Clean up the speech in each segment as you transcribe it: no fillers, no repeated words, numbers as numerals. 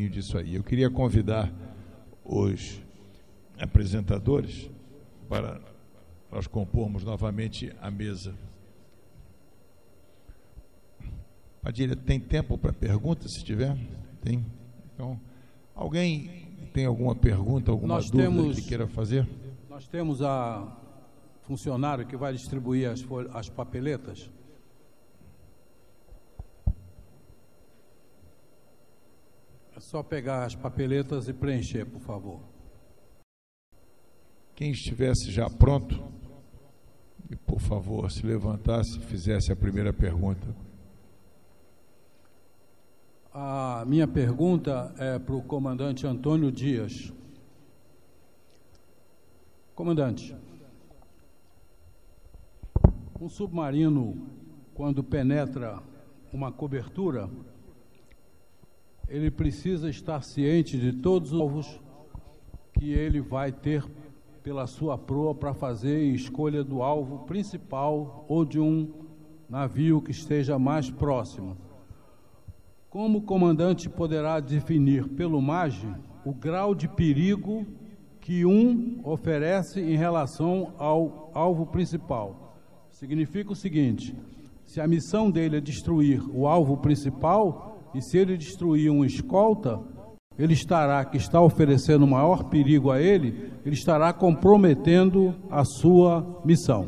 caminho disso aí. Eu queria convidar os apresentadores para nós compormos novamente a mesa. Padilha, tem tempo para pergunta, se tiver? Tem? Então, alguém tem alguma pergunta, alguma dúvida que queira fazer? Nós temos a funcionário que vai distribuir as papeletas. É só pegar as papeletas e preencher, por favor. Quem estivesse já pronto, e por favor, se levantasse e fizesse a primeira pergunta. A minha pergunta é para o comandante Antônio Dias. Comandante, um submarino, quando penetra uma cobertura, ele precisa estar ciente de todos os alvos que ele vai ter pela sua proa para fazer escolha do alvo principal ou de um navio que esteja mais próximo. Como o comandante poderá definir pelo MAGE o grau de perigo que um oferece em relação ao alvo principal? Significa o seguinte: se a missão dele é destruir o alvo principal, e se ele destruir um escolta, ele está oferecendo maior perigo a ele estará comprometendo a sua missão.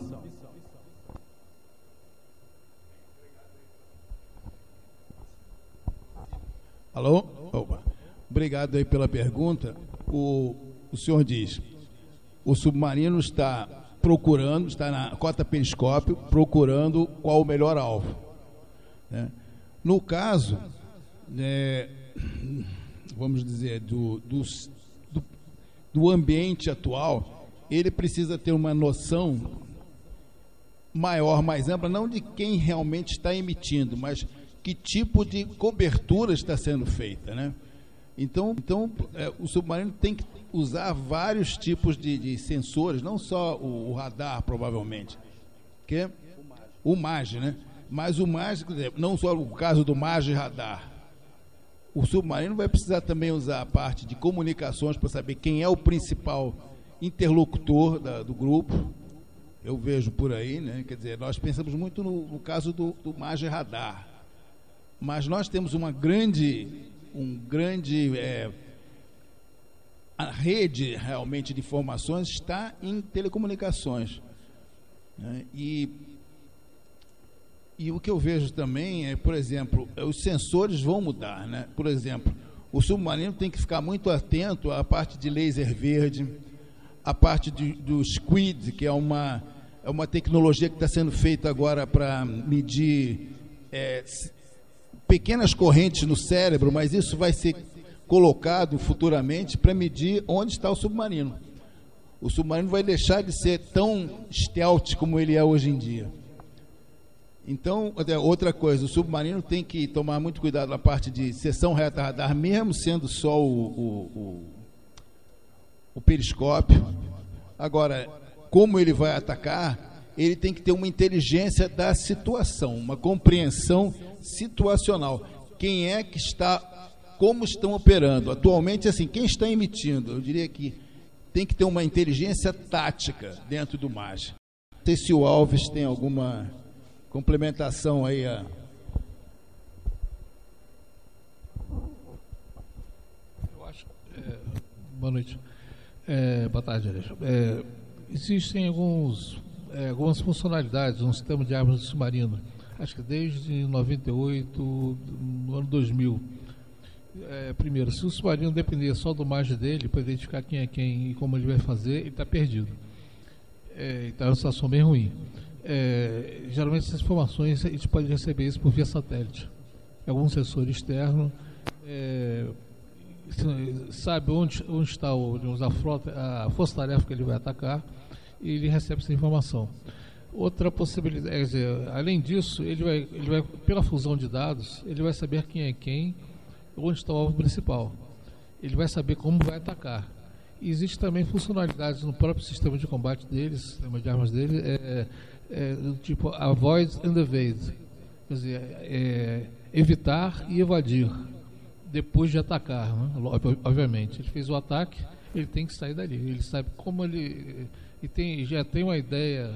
Alô? Opa. Obrigado aí pela pergunta. O senhor diz, o submarino está na cota periscópio, procurando qual o melhor alvo, né? No caso, vamos dizer, do ambiente atual, ele precisa ter uma noção maior, mais ampla, não de quem realmente está emitindo, mas que tipo de cobertura está sendo feita, né? Então o submarino tem que usar vários tipos de sensores, não só o radar, provavelmente, que é o MAGE, né? Mas o MAGE, não só o caso do MAGE radar, o submarino vai precisar também usar a parte de comunicações para saber quem é o principal interlocutor do grupo. Eu vejo por aí, né? Quer dizer, nós pensamos muito no caso do MAGE radar, mas nós temos a rede realmente de informações está em telecomunicações, né? E o que eu vejo também é, por exemplo, os sensores vão mudar, né? Por exemplo, o submarino tem que ficar muito atento à parte de laser verde, à parte do SQUID, que é uma tecnologia que está sendo feita agora para medir pequenas correntes no cérebro, mas isso vai ser colocado futuramente para medir onde está o submarino. O submarino vai deixar de ser tão stealth como ele é hoje em dia. Então, outra coisa, o submarino tem que tomar muito cuidado na parte de seção reta radar, mesmo sendo só o periscópio. Agora, como ele vai atacar, ele tem que ter uma inteligência da situação, uma compreensão situacional. Quem é que está, como estão operando? Atualmente, assim, quem está emitindo? Eu diria que tem que ter uma inteligência tática dentro do MAGE. Não sei se o Alves tem alguma complementação aí. Eu acho. Boa noite. Boa tarde, Aleixo. Existem algumas funcionalidades no sistema de armas do submarino. Acho que desde 98, no ano 2000. Primeiro, se o submarino depender só do MAGE dele, para identificar quem é quem e como ele vai fazer, ele está perdido. Está numa situação bem ruim. Geralmente essas informações a gente pode receber isso por via satélite. Algum sensor externo sabe onde está a força-tarefa que ele vai atacar e ele recebe essa informação. Outra possibilidade, quer dizer, além disso, ele vai pela fusão de dados, ele vai saber quem é quem, onde está o alvo principal. Ele vai saber como vai atacar. E existe também funcionalidades no próprio sistema de combate deles, sistema de armas dele, do tipo avoid and evade, quer dizer, evitar e evadir. depois de atacar, né? Obviamente. Ele fez o ataque, ele tem que sair dali. Ele sabe como ele... já tem uma ideia...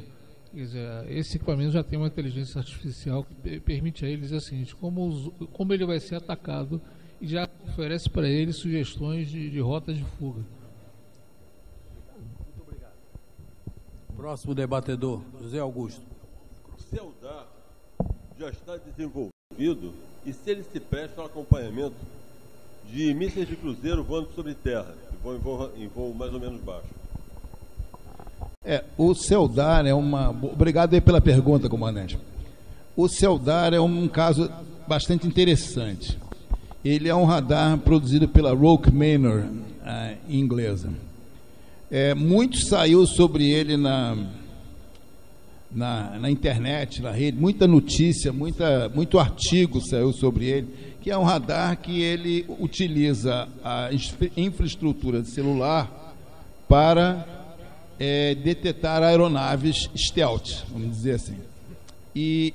Quer dizer, esse equipamento já tem uma inteligência artificial que permite a ele dizer o seguinte, como ele vai ser atacado, e já oferece para ele sugestões de rotas de fuga. Muito obrigado. Próximo debatedor, José Augusto. O CELDAR já está desenvolvido e se ele se presta ao acompanhamento de mísseis de cruzeiro voando sobre terra, que vão em voo mais ou menos baixo. O CELDAR é uma... Obrigado aí pela pergunta, comandante. O CELDAR é um caso bastante interessante. Ele é um radar produzido pela Roke Manor, inglesa. Muito saiu sobre ele na internet, na rede, muita notícia, muito artigo saiu sobre ele, que é um radar que ele utiliza a infraestrutura de celular para detectar aeronaves stealth, vamos dizer assim. E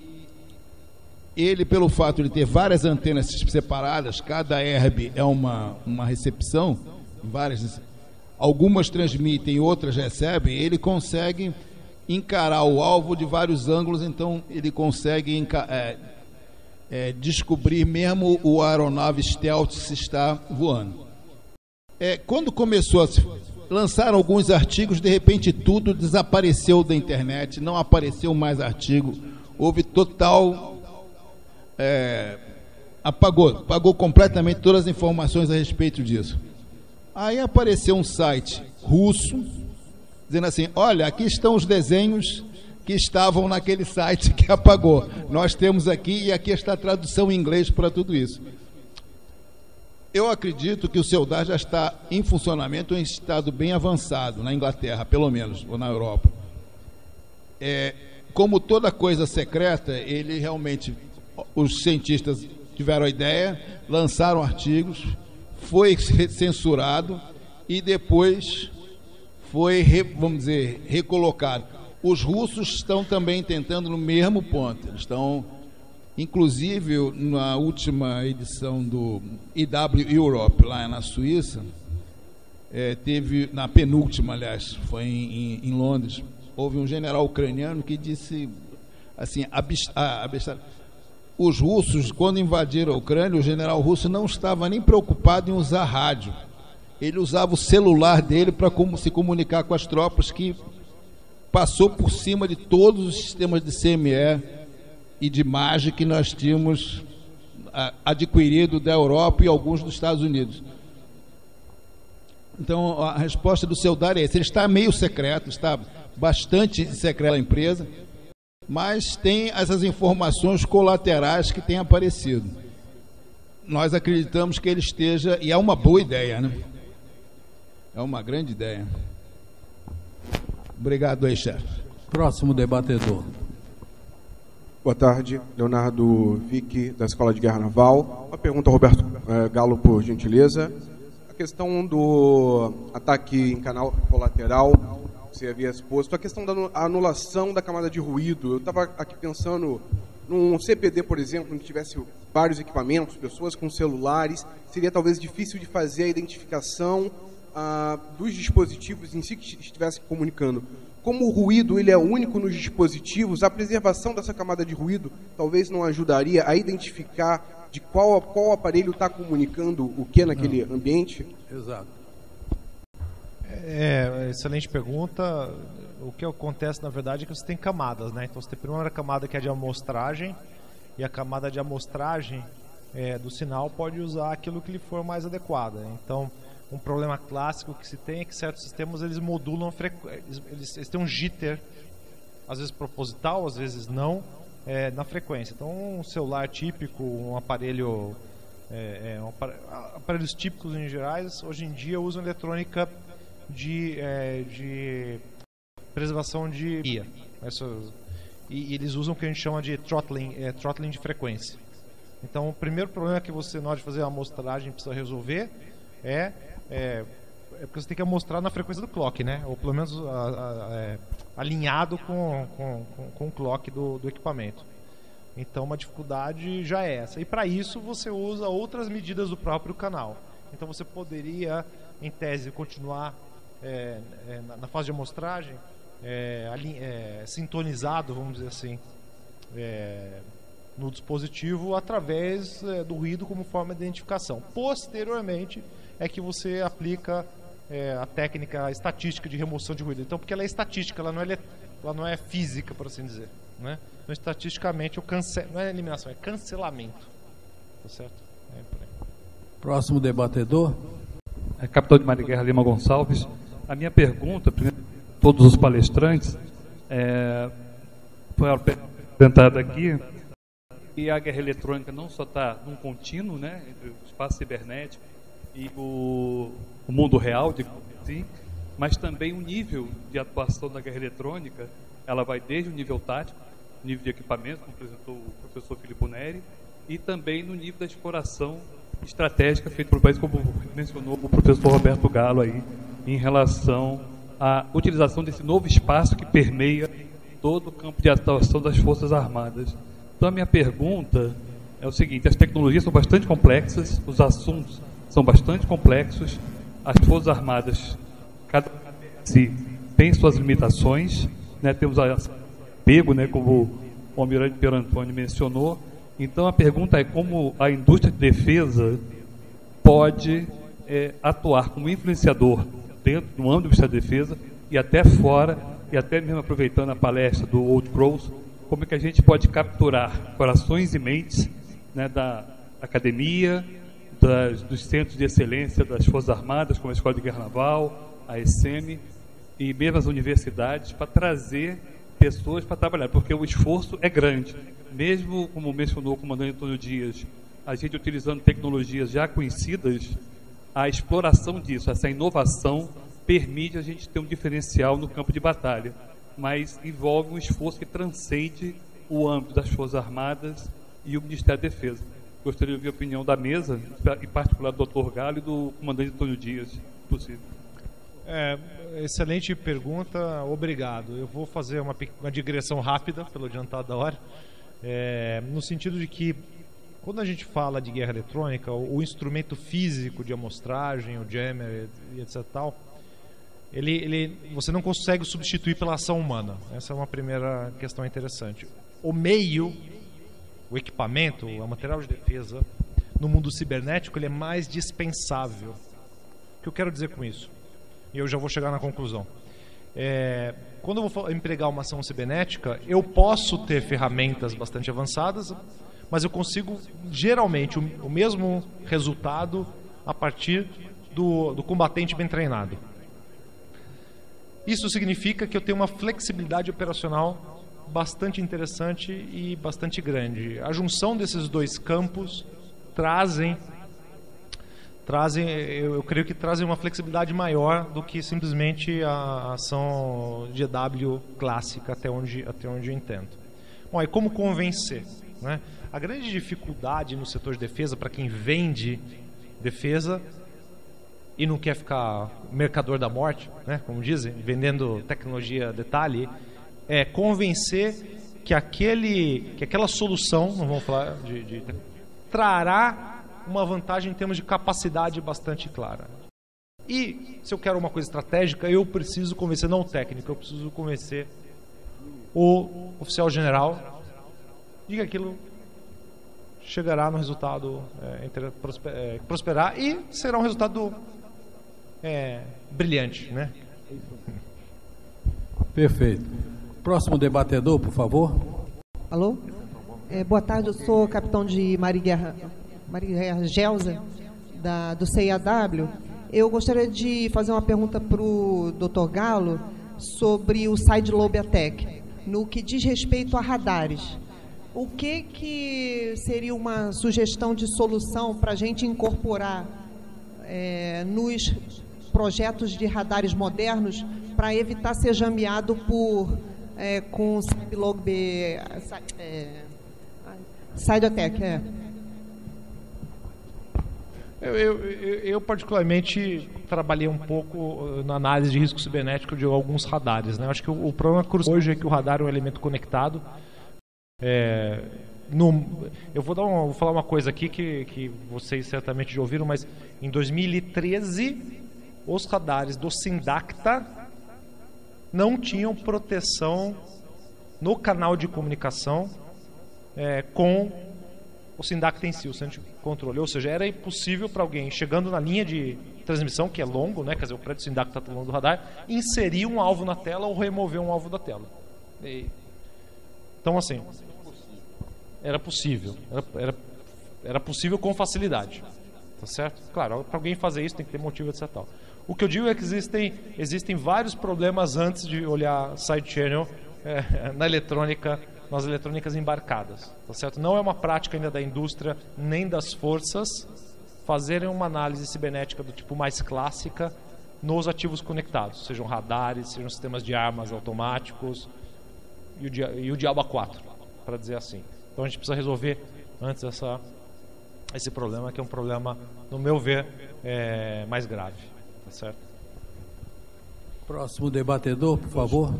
ele, pelo fato de ter várias antenas separadas, cada herb é uma recepção, algumas transmitem, outras recebem, ele consegue encarar o alvo de vários ângulos, então ele consegue descobrir mesmo o aeronave stealth se está voando. Quando começou lançaram alguns artigos, de repente tudo desapareceu da internet, não apareceu mais artigo, houve total... apagou completamente todas as informações a respeito disso. Aí apareceu um site russo, dizendo assim, olha, aqui estão os desenhos que estavam naquele site que apagou. Nós temos aqui, e aqui está a tradução em inglês para tudo isso. Eu acredito que o CELDAR já está em funcionamento em estado bem avançado, na Inglaterra, pelo menos, ou na Europa. Como toda coisa secreta, ele realmente, os cientistas tiveram a ideia, lançaram artigos, foi censurado e depois foi, vamos dizer, recolocado. Os russos estão também tentando no mesmo ponto, eles estão... Inclusive, na última edição do EW Europe, lá na Suíça, teve, na penúltima, aliás, foi em Londres, houve um general ucraniano que disse, assim, os russos, quando invadiram a Ucrânia, o general russo não estava nem preocupado em usar rádio. Ele usava o celular dele para se comunicar com as tropas, que passou por cima de todos os sistemas de CME e de imagem que nós tínhamos adquirido da Europa e alguns dos Estados Unidos. Então, a resposta do CELDAR é essa. Ele está meio secreto, está bastante secreto a empresa, mas tem essas informações colaterais que têm aparecido. Nós acreditamos que ele esteja, e é uma boa ideia, né? É uma grande ideia. Obrigado aí, chefe. Próximo debatedor. Boa tarde, Leonardo Vick, da Escola de Guerra Naval. Uma pergunta ao Roberto Galo, por gentileza. A questão do ataque em canal colateral, que você havia exposto, a questão da anulação da camada de ruído. Eu estava aqui pensando num CPD, por exemplo, onde tivesse vários equipamentos, pessoas com celulares, seria talvez difícil de fazer a identificação dos dispositivos em si que estivessem comunicando. Como o ruído ele é único nos dispositivos, a preservação dessa camada de ruído talvez não ajudaria a identificar de qual aparelho está comunicando o que naquele ambiente? Exato. Excelente pergunta. O que acontece, na verdade, é que você tem camadas, né? Então, você tem a primeira camada, que é de amostragem, e a camada de amostragem do sinal pode usar aquilo que lhe for mais adequado. Então, um problema clássico que se tem é que certos sistemas eles modulam eles têm um jitter, às vezes proposital, às vezes não, na frequência. Então, um celular típico, um aparelho, aparelhos típicos em gerais, hoje em dia usam eletrônica de preservação de guia. E eles usam o que a gente chama de throttling de frequência. Então, o primeiro problema que você, na hora de fazer a amostragem, precisa resolver é porque você tem que amostrar na frequência do clock, né? Ou pelo menos alinhado com o clock do equipamento. Então uma dificuldade já é essa. E para isso você usa outras medidas do próprio canal. Então você poderia, em tese, continuar na fase de amostragem sintonizado, vamos dizer assim, no dispositivo através do ruído como forma de identificação. Posteriormente é que você aplica a técnica estatística de remoção de ruído. Então, porque ela é estatística, ela não é física, por assim dizer, né? Então, estatisticamente, não é eliminação, é cancelamento. Tá certo? Por aí. Próximo debatedor. Capitão de Maria Guerra Lima Gonçalves. A minha pergunta, primeiro, a todos os palestrantes, foi apresentada aqui, e a guerra eletrônica não só está num contínuo, né, entre o espaço cibernético e o mundo real, assim, mas também o nível de atuação da guerra eletrônica, ela vai desde o nível tático, nível de equipamento, como apresentou o professor Filippo Neri, e também no nível da exploração estratégica feita por país, como mencionou o professor Roberto Galo aí, em relação à utilização desse novo espaço que permeia todo o campo de atuação das Forças Armadas. Então, a minha pergunta é o seguinte: as tecnologias são bastante complexas, os assuntos são bastante complexos, as Forças Armadas, cada si tem suas limitações, né? Temos a pego, né, como o almirante Piero Antônio mencionou. Então, a pergunta é como a indústria de defesa pode atuar como influenciador dentro do âmbito do Ministério da Defesa e até fora, e até mesmo aproveitando a palestra do Old Crows, como é que a gente pode capturar corações e mentes, né, da academia, dos centros de excelência das Forças Armadas, como a Escola de Guerra Naval, a ESEME, e mesmo as universidades, para trazer pessoas para trabalhar, porque o esforço é grande. Mesmo, como mencionou o comandante Antônio Dias, a gente utilizando tecnologias já conhecidas, a exploração disso, essa inovação, permite a gente ter um diferencial no campo de batalha, mas envolve um esforço que transcende o âmbito das Forças Armadas e o Ministério da Defesa. Gostaria de ouvir a opinião da mesa, em particular do Dr. Galo e do comandante Antônio Dias, se possível. Excelente pergunta, obrigado. Eu vou fazer uma digressão rápida, pelo adiantado da hora, no sentido de que, quando a gente fala de guerra eletrônica, o instrumento físico de amostragem, o jammer e etc. tal, você não consegue substituir pela ação humana. Essa é uma primeira questão interessante. O meio, o equipamento, o material de defesa, no mundo cibernético, ele é mais dispensável. O que eu quero dizer com isso? E eu já vou chegar na conclusão. Quando eu vou empregar uma ação cibernética, eu posso ter ferramentas bastante avançadas, mas eu consigo, geralmente, o mesmo resultado a partir do combatente bem treinado. Isso significa que eu tenho uma flexibilidade operacional bastante interessante e bastante grande. A junção desses dois campos eu creio que trazem uma flexibilidade maior do que simplesmente a ação GW clássica, até onde eu entendo. Bom, e como convencer, né? A grande dificuldade no setor de defesa, para quem vende defesa e não quer ficar mercador da morte, né, como dizem, vendendo tecnologia detalhe, é convencer que aquela solução, não vamos falar trará uma vantagem em termos de capacidade bastante clara. E se eu quero uma coisa estratégica, eu preciso convencer, não o técnico, eu preciso convencer o oficial general de que aquilo chegará no resultado, prosperar, e será um resultado brilhante, né? Perfeito. Próximo debatedor, por favor. Alô? Boa tarde, eu sou capitão de Maria Gelsa, do CIAW. Eu gostaria de fazer uma pergunta para o Dr. Galo sobre o Side Lobe Attack, no que diz respeito a radares. O que seria uma sugestão de solução para a gente incorporar nos projetos de radares modernos para evitar ser jameado com Side Lobe Side Attack? Eu particularmente trabalhei um pouco na análise de risco cibernético de alguns radares, né? Acho que o problema hoje é que o radar é um elemento conectado, eu vou falar uma coisa aqui que vocês certamente já ouviram, mas em 2013 os radares do Sindacta não tinham proteção no canal de comunicação com o Sindacta em si, o centro de controle. Ou seja, era impossível para alguém chegando na linha de transmissão, que é longo, né, quer dizer, o prédio do Sindacta está longo do radar, inserir um alvo na tela ou remover um alvo da tela. Então, assim, era possível. Era possível com facilidade. Tá certo? Claro, para alguém fazer isso tem que ter motivo, etc. Tal. O que eu digo é que existem vários problemas antes de olhar side channel nas eletrônicas embarcadas. Tá certo? Não é uma prática ainda da indústria nem das forças fazerem uma análise cibernética do tipo mais clássica nos ativos conectados, sejam radares, sejam sistemas de armas automáticos e o diabo A4, para dizer assim. Então a gente precisa resolver antes esse problema, que é um problema, no meu ver, mais grave. Tá certo? Próximo debatedor, por favor.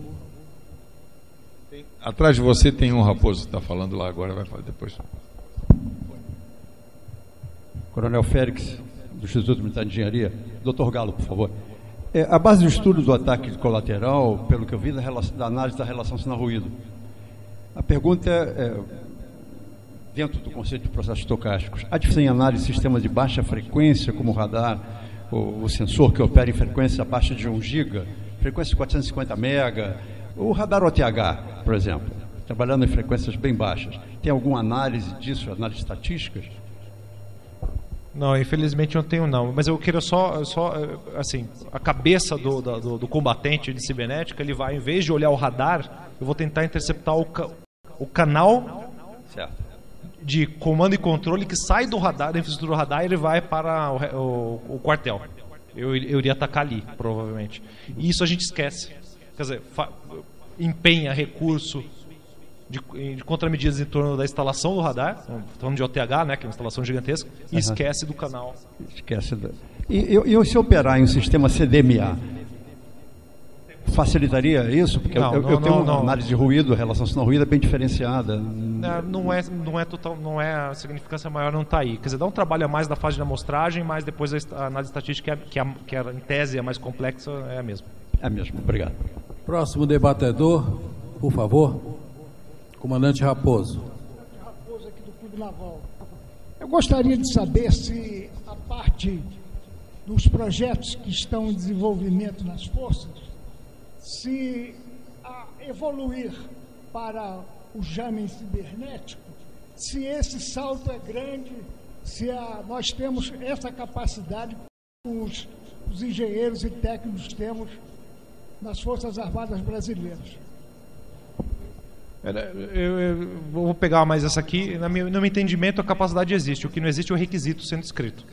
Atrás de você tem um Raposo que está falando lá agora, vai falar depois. Coronel Félix, do Instituto Militar de Engenharia. Dr. Galo, por favor. A base do estudo do ataque colateral, pelo que eu vi, da análise da relação sinal-ruído. A pergunta dentro do conceito de processos estocásticos, há diferença em análise de sistemas de baixa frequência, como o radar, o sensor que opera em frequência abaixo de 1 GB, frequência de 450 MHz, o radar OTH, por exemplo, trabalhando em frequências bem baixas. Tem alguma análise disso, análise de estatísticas? Não, infelizmente não tenho não, mas eu queria só assim, a cabeça do combatente de cibernética, ele vai, em vez de olhar o radar, eu vou tentar interceptar o canal certo. De comando e controle que sai do radar, da infraestrutura do radar, e ele vai para o quartel. Eu iria atacar ali, provavelmente. E isso a gente esquece. Quer dizer, empenha recurso de contramedidas em torno da instalação do radar, falando de OTH, né, que é uma instalação gigantesca, e esquece do canal. Esquece. E se operar em um sistema CDMA, facilitaria isso? Porque eu tenho uma análise de ruído, a relação sinal-ruído é bem diferenciada. A significância maior não está aí. Quer dizer, dá um trabalho a mais da fase de amostragem, mas depois a análise estatística, que em tese é mais complexa, é a mesma. É a mesma, obrigado. Próximo debatedor, por favor. Comandante Raposo. Raposo aqui do Clube Naval. Eu gostaria de saber se a parte dos projetos que estão em desenvolvimento nas forças, se a evoluir para o jamming cibernético, se esse salto é grande, se nós temos essa capacidade que os engenheiros e técnicos temos nas Forças Armadas Brasileiras. Eu vou pegar mais essa aqui. No meu entendimento, a capacidade existe. O que não existe é o requisito sendo escrito.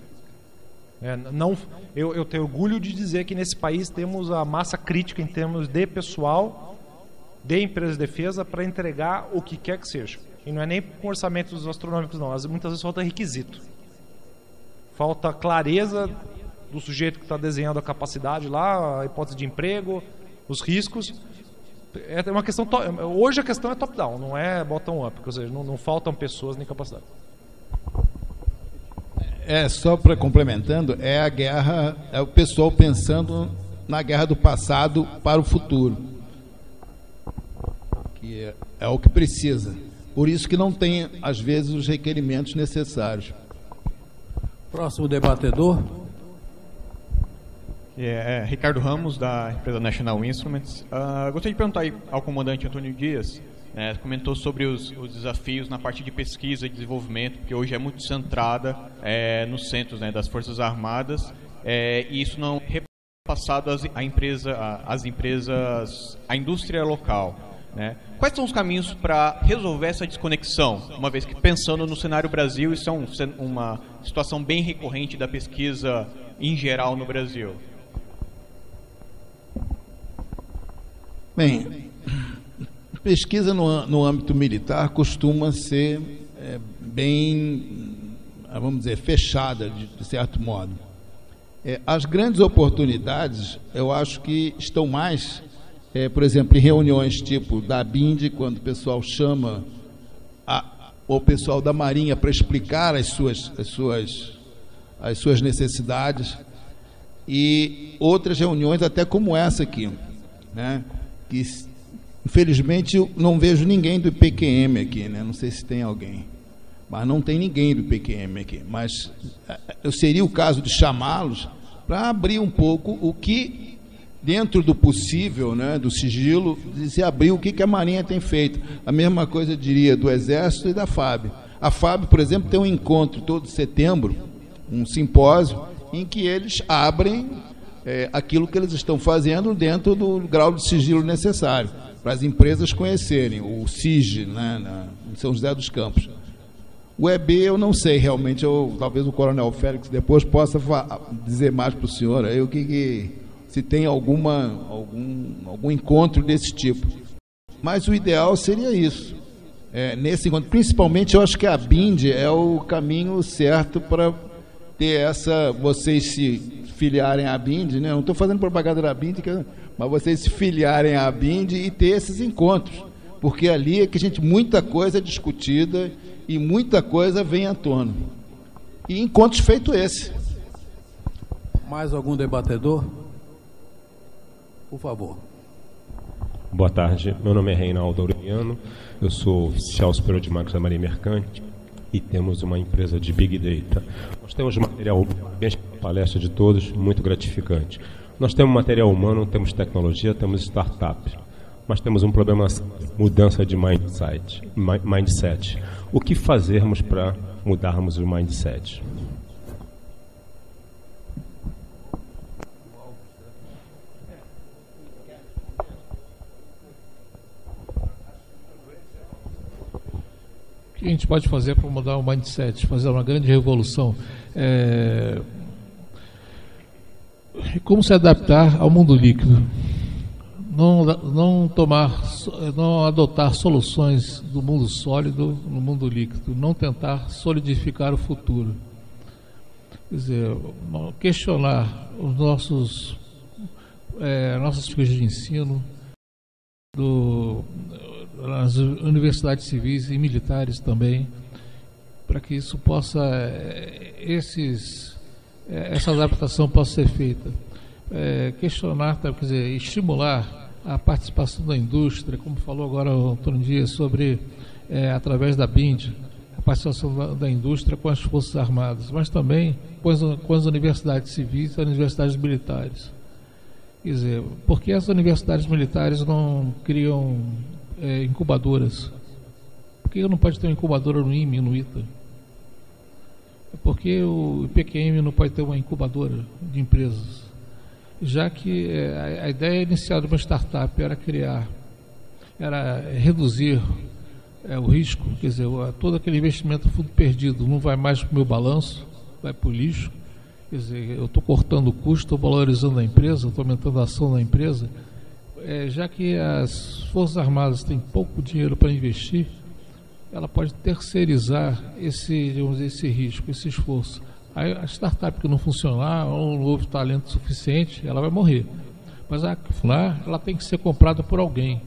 Eu tenho orgulho de dizer que nesse país temos a massa crítica em termos de pessoal, de empresas de defesa, para entregar o que quer que seja. E não é nem com orçamentos astronômicos, não. Muitas vezes falta requisito. Falta clareza do sujeito que está desenhando a capacidade lá, a hipótese de emprego, os riscos. É uma questão hoje a questão é top-down, não é bottom-up, ou seja, não faltam pessoas nem capacidade. Só para complementando, a guerra, é o pessoal pensando na guerra do passado para o futuro, que é o que precisa. Por isso que não tem, às vezes, os requerimentos necessários. Próximo debatedor. Ricardo Ramos, da empresa National Instruments. Gostaria de perguntar aí ao comandante Antônio Dias, comentou sobre os desafios na parte de pesquisa e desenvolvimento, que hoje é muito centrada nos centros das Forças Armadas, e isso não é repassado às empresas, à indústria local. Quais são os caminhos para resolver essa desconexão, uma vez que, pensando no cenário Brasil, isso é uma situação bem recorrente da pesquisa em geral no Brasil? Bem, pesquisa no âmbito militar costuma ser bem, vamos dizer, fechada, de certo modo. As grandes oportunidades, eu acho que estão mais, por exemplo, em reuniões tipo da BIND, quando o pessoal chama o pessoal da Marinha para explicar as suas necessidades, e outras reuniões até como essa aqui, né? Que infelizmente eu não vejo ninguém do IPQM aqui, né? Não sei se tem alguém, mas não tem ninguém do IPQM aqui. Mas seria o caso de chamá-los para abrir um pouco o que, dentro do possível, né, do sigilo, de se abrir o que a Marinha tem feito. A mesma coisa eu diria do Exército e da FAB. A FAB, por exemplo, tem um encontro todo setembro, um simpósio, em que eles abrem aquilo que eles estão fazendo dentro do grau de sigilo necessário, para as empresas conhecerem, o SIG, né, em São José dos Campos. O EB eu não sei realmente, talvez o Coronel Félix depois possa dizer mais para o senhor aí se tem algum encontro desse tipo. Mas o ideal seria isso. Nesse encontro, principalmente eu acho que a BIND é o caminho certo para ter vocês se filiarem à BIND, né? Não estou fazendo propaganda da BIND, mas vocês se filiarem à BIND e ter esses encontros, porque ali é que muita coisa é discutida e muita coisa vem à tona. E encontros feito esse. Mais algum debatedor? Por favor. Boa tarde, meu nome é Reinaldo Aureliano, eu sou oficial superior de máquinas da Marinha Mercante e temos uma empresa de Big Data. Nós temos material, bem a palestra de todos, muito gratificante. Nós temos material humano, temos tecnologia, temos startup, mas temos um problema, mudança de mindset. O que fazermos para mudarmos o mindset? O que a gente pode fazer para mudar o mindset, fazer uma grande revolução? Como se adaptar ao mundo líquido? Não adotar soluções do mundo sólido no mundo líquido, não tentar solidificar o futuro. Quer dizer, questionar os nossas políticas de ensino, nas universidades civis e militares também, para que isso possa, essa adaptação possa ser feita. Questionar, quer dizer, estimular a participação da indústria, como falou agora o Antônio Dias, sobre, através da BIND, a participação da indústria com as Forças Armadas, mas também com as universidades civis e as universidades militares. Quer dizer, por que as universidades militares não criam incubadoras? Por que não pode ter uma incubadora no IME e no ITA? Por que o IPQM não pode ter uma incubadora de empresas? Já que a ideia inicial de uma startup era reduzir o risco, quer dizer, todo aquele investimento fundo perdido não vai mais para o meu balanço, vai para o lixo. Quer dizer, eu estou cortando o custo, estou valorizando a empresa, estou aumentando a ação da empresa. Já que as Forças Armadas têm pouco dinheiro para investir, ela pode terceirizar esse risco, esse esforço. Aí a startup que não funcionar, ou não houve talento suficiente, ela vai morrer. Mas a FUNAR, ela tem que ser comprada por alguém.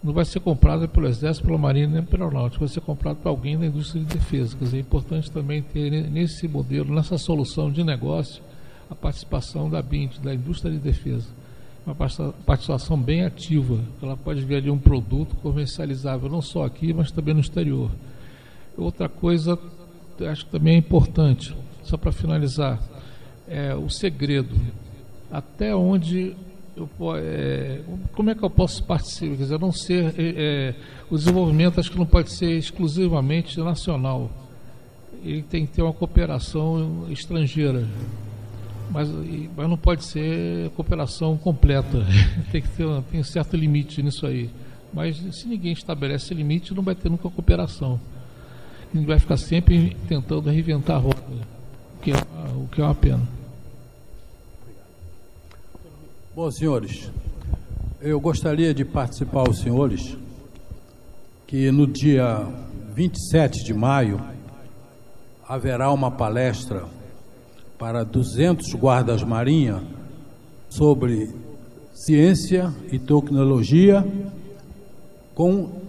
Não vai ser comprada pelo Exército, pela Marinha, nem pela Aeronáutica, vai ser comprada por alguém da indústria de defesa. Quer dizer, é importante também ter nesse modelo, nessa solução de negócio, a participação da BIND, da indústria de defesa. Uma participação bem ativa. Ela pode ver ali um produto comercializável, não só aqui, mas também no exterior. Outra coisa, acho que também é importante, só para finalizar, o segredo. Até onde como é que eu posso participar? Quer dizer, não ser, o desenvolvimento acho que não pode ser exclusivamente nacional. Ele tem que ter uma cooperação estrangeira. Mas não pode ser cooperação completa. Tem um certo limite nisso aí. Mas se ninguém estabelece limite, não vai ter nunca cooperação. A gente vai ficar sempre tentando reinventar a roda, o que é uma pena. Bom, senhores, eu gostaria de participar aos senhores que no dia 27 de maio haverá uma palestra para 200 guardas-marinha sobre ciência e tecnologia com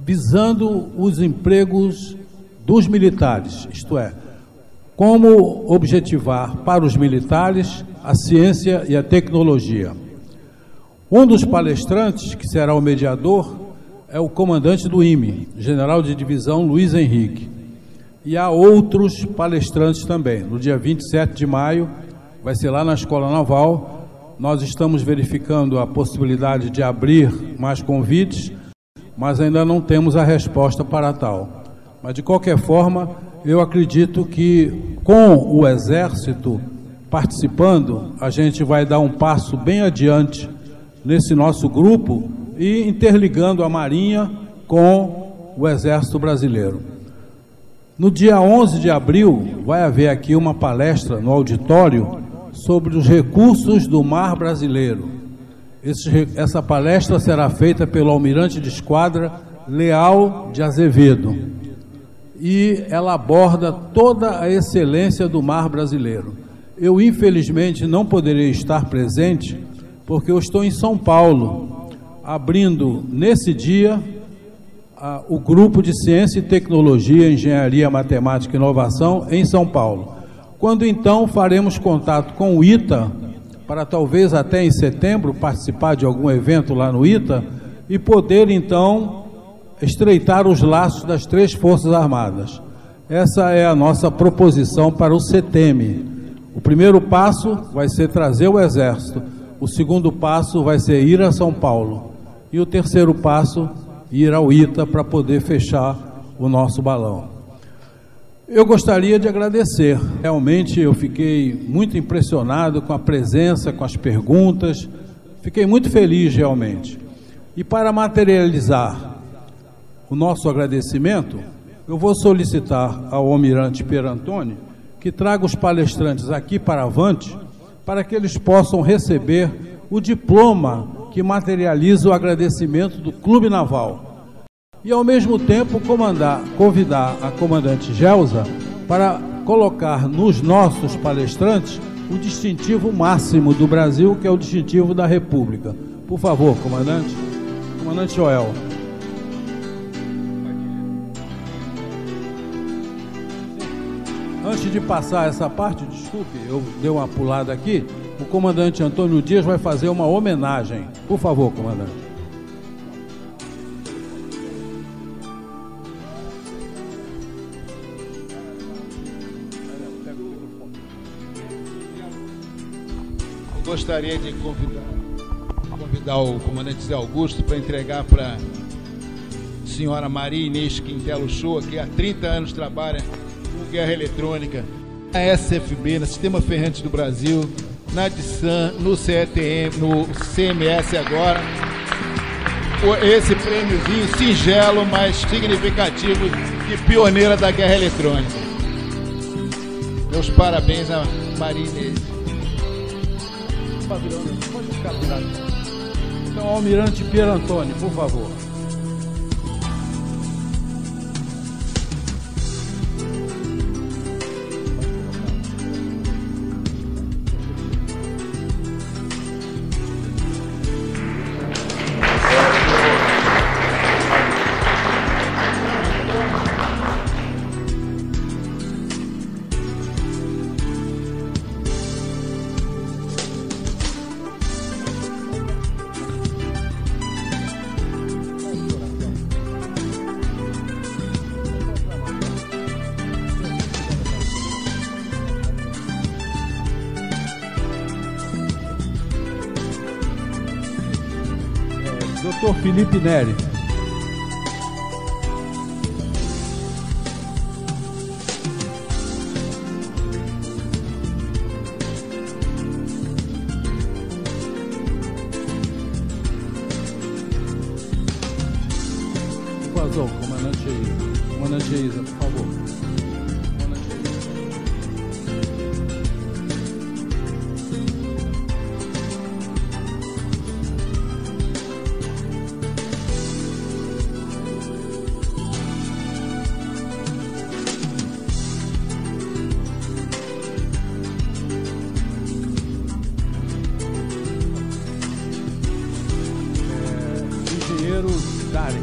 visando os empregos dos militares, isto é, como objetivar para os militares a ciência e a tecnologia. Um dos palestrantes, que será o mediador, é o comandante do IME, general de divisão Luiz Henrique. E há outros palestrantes também. No dia 27 de maio, vai ser lá na Escola Naval. Nós estamos verificando a possibilidade de abrir mais convites, mas ainda não temos a resposta para tal. Mas, de qualquer forma, eu acredito que, com o Exército participando, a gente vai dar um passo bem adiante nesse nosso grupo e interligando a Marinha com o Exército Brasileiro. No dia 11 de abril, vai haver aqui uma palestra no auditório sobre os recursos do mar brasileiro. Essa palestra será feita pelo almirante de esquadra Leal de Azevedo. E ela aborda toda a excelência do mar brasileiro. Eu, infelizmente, não poderei estar presente, porque eu estou em São Paulo, abrindo, nesse dia, o grupo de Ciência e Tecnologia, Engenharia, Matemática e Inovação, em São Paulo. Quando, então, faremos contato com o ITA, para talvez até em setembro participar de algum evento lá no ITA, e poder, então, estreitar os laços das 3 Forças Armadas. Essa é a nossa proposição para o CETEM. O primeiro passo vai ser trazer o Exército, o segundo passo vai ser ir a São Paulo, e o terceiro passo, ir ao ITA para poder fechar o nosso balão. Eu gostaria de agradecer. Realmente eu fiquei muito impressionado com a presença, com as perguntas, fiquei muito feliz realmente. E para materializar o nosso agradecimento, eu vou solicitar ao almirante Pierantoni que traga os palestrantes aqui para avante, para que eles possam receber o diploma que materializa o agradecimento do Clube Naval. E, ao mesmo tempo, convidar a comandante Gelsa para colocar nos nossos palestrantes o distintivo máximo do Brasil, que é o distintivo da República. Por favor, comandante. Comandante Joel. Antes de passar essa parte, desculpe, eu dei uma pulada aqui, o comandante Antônio Dias vai fazer uma homenagem. Por favor, comandante. Eu gostaria de convidar o comandante Zé Augusto para entregar para a senhora Maria Inês Quintelo Shoa, que há 30 anos trabalha com guerra eletrônica, na SFB, no Sistema Ferrantes do Brasil, na DISAM, no CETM, no CMS agora. Esse prêmiozinho singelo, mas significativo, de pioneira da guerra eletrônica. Meus parabéns a Maria Inês. Então, almirante Pierantoni, por favor. Dr. Felipe Neri. Por favor, comandante Isa. Comandante Isa, por favor. Engenheiro Dari.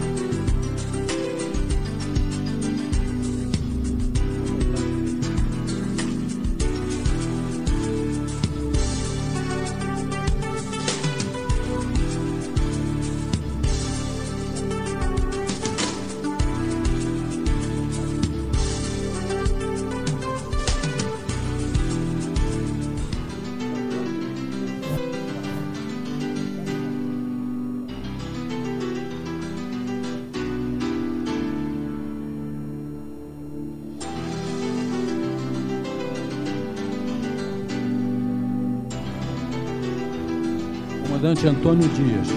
Comandante Antônio Dias.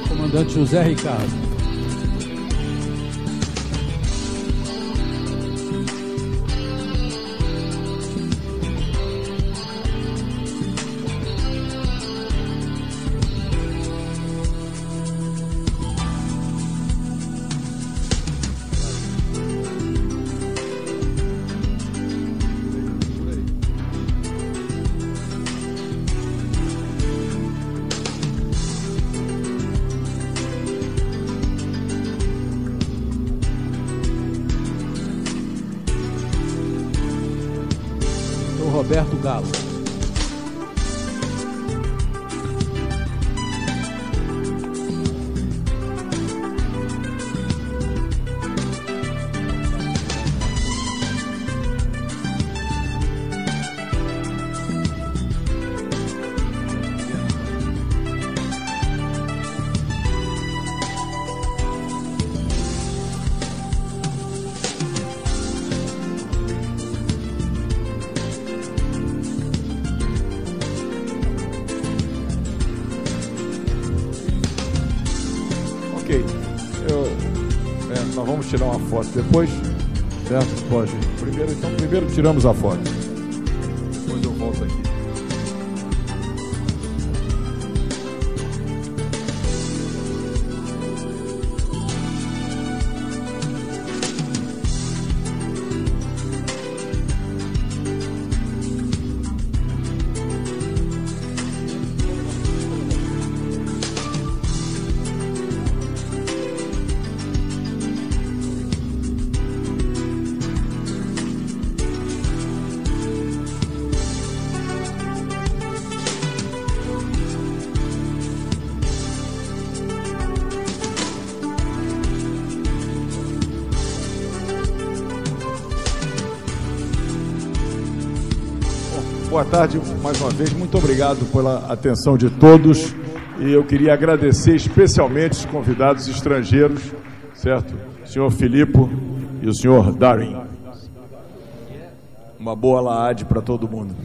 Comandante José Ricardo. Roberto Galo. Nós vamos tirar uma foto depois, certo? Pode. Primeiro tiramos a foto. Depois eu volto aqui. Boa tarde, mais uma vez, muito obrigado pela atenção de todos e eu queria agradecer especialmente os convidados estrangeiros, certo? O senhor Filipe e o senhor Darin. Uma boa laade para todo mundo.